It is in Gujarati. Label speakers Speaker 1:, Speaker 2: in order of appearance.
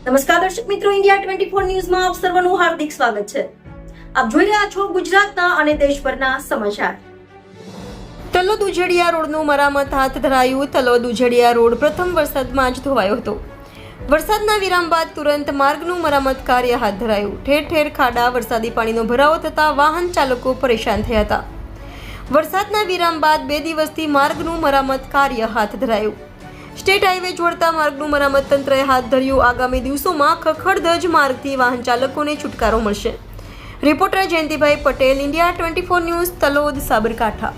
Speaker 1: નમસ્કાર દર્શક મિત્રો, ઇન્ડિયા 24 ન્યૂઝમાં આપ સર્વનું હાર્દિક સ્વાગત છે. આપ જોઈ રહ્યા છો ગુજરાતના અને દેશભરના સમાચાર. તલોદ ઉજેડિયા રોડનું મરામત હાથ ધરાયું. તલોદ ઉજેડિયા રોડ પ્રથમ વરસાદમાં જ ધોવાયો હતો. વરસાદના વિરામ બાદ તુરંત માર્ગનું મરામત કાર્ય હાથ ધરાયું. ઠેર ઠેર ખાડા, વરસાદી પાણીનો ભરાવો થતા વાહન ચાલકો પરેશાન થયા હતા. વરસાદના વિરામ બાદ 2 દિવસથી માર્ગનું મરામત કાર્ય હાથ ધરાયું. સ્ટેટ હાઈવે જોડતા માર્ગનું મરામત તંત્રએ હાથ ધર્યું. આગામી દિવસોમાં ખખડધજ માર્ગથી વાહન ચાલકોને છુટકારો મળશે. Reporter Jayantibhai Patel, India 24 news, Talod, Sabarkantha.